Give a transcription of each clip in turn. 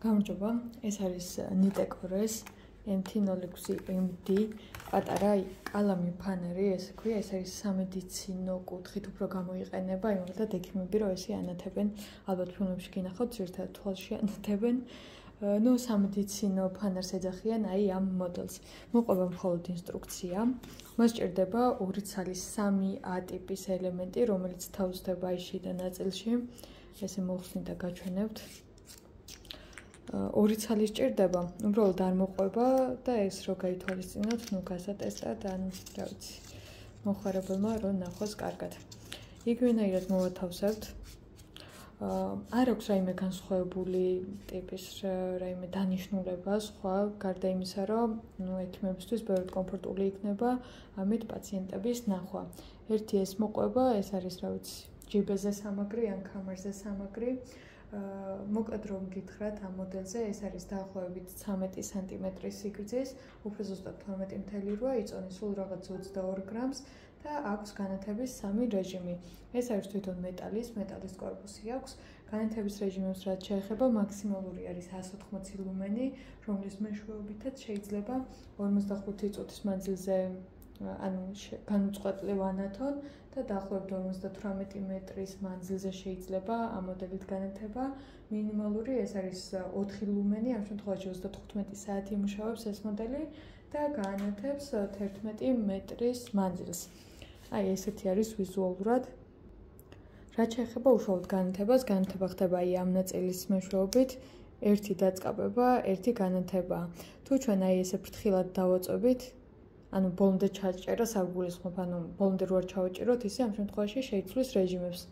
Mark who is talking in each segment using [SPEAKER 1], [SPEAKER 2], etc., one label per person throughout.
[SPEAKER 1] გამარჯობა, ეს არის Nitecore-s MT06MD პატარა კალამი ფანერი, ესე ქვია, ეს არის სამედიცინო კუთხით უფრო გამოიყენება, იმალთა ექიმები რომ ესე ანათებენ, ალბათ ფილმებში გინახავთ, ძირითადად თვალში ანათებენ. ნუ სამედიცინო ფანერს ეძახიან აი ამ მოდელს. მოყვება მხოლოდ ინსტრუქცია. მას ჭირდება 2 ცალის 3A ტიპის ელემენტი, რომელიც თავსდება აი შიდა ნაწილში. ესე მოხსნით და გაჩვენებთ. 2 ცალი სჭირდება, უბრალოდ არ მოყვება და ეს რო გაითვალისწინოთ, ნუ გასატესტად ან რა ვიცი, მოხარებელმა რომ ნახოს კარგად. იგივენაირად მოვათავსებთ. არ აქვს რაიმე განსხვავებული ტიპის რაიმე დანიშნულება, სხვა გარდა იმისა, რომ ნუ ექიმებისთვის ბევრად კომფორტული იქნება ამით პაციენტების ნახვა. ერთი ეს მოყვება, ეს არის რა ვიცი, ჯიბეზე სამაგრი ან კამერზე სამაგრი. მოკლედ რომ გითხრათ ამ მოდელზე, ეს არის დაახლოებით 13 სანტიმეტრის სიგრძის, უფრო ზუსტად 12.8 იწონის სულ რაღაც 22 გრამს და აქვს განათების 3 რეჟიმი. ეს არის თვითონ მეტალის კორპუსი აქვს. განათების რეჟიმებს რაც შეეხება, მაქსიმალური არის 180 ლუმენი, რომლის მეშვეობითაც შეიძლება 45 წუთის მანძილზე ანუ განუწყვეტლივ ანათონ და დაახლოებით 58 მეტრის მანძილზე შეიძლება ამ მოდელით განათება. მინიმალური ეს არის 4 ლუმენი, ამ შემთხვევაში 35 საათი იმუშავებს ეს მოდელი და გაანათებს 11 მეტრის მანძილს. აი ესეთი არის ვიზუალურად. რაც შეეხება უშუალოდ განათებას, განათება ხდება აი ამ ნაწილის მეშვეობით, ერთი დაწყაბება, ერთი განათება. თუ ჩვენ აი ესე ფრთხილად დავაწვევით, ანუ ბოლომდე ჩაჭერას არ გულისხმობ, ანუ ბოლომდე რო არ ჩავაჭიროთ, ისე ამ შემთხვევაში შეიცვლის რეჟიმებს.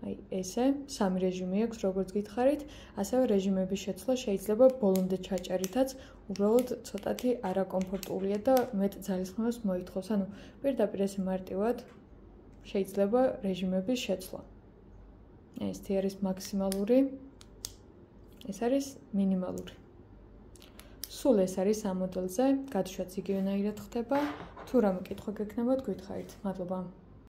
[SPEAKER 1] აი ესე, 3 რეჟიმი აქვს, როგორც გითხარით, ასევე რეჟიმების შეცვლა შეიძლება ბოლომდე ჩაჭერითაც, უბრალოდ ცოტათი არაკომფორტულია და მეტ ძალისხმევას მოითხოვს. ანუ პირდაპირ ესე მარტივად შეიძლება რეჟიმების შეცვლა. ეს არის მაქსიმალური, ეს არის მინიმალური. სულ ეს არის ამ მოდელზე, გადაშვაც იგივენაირად ხდება. თუ რამე კითხვა გექნებათ, გითხარით. მადლობა.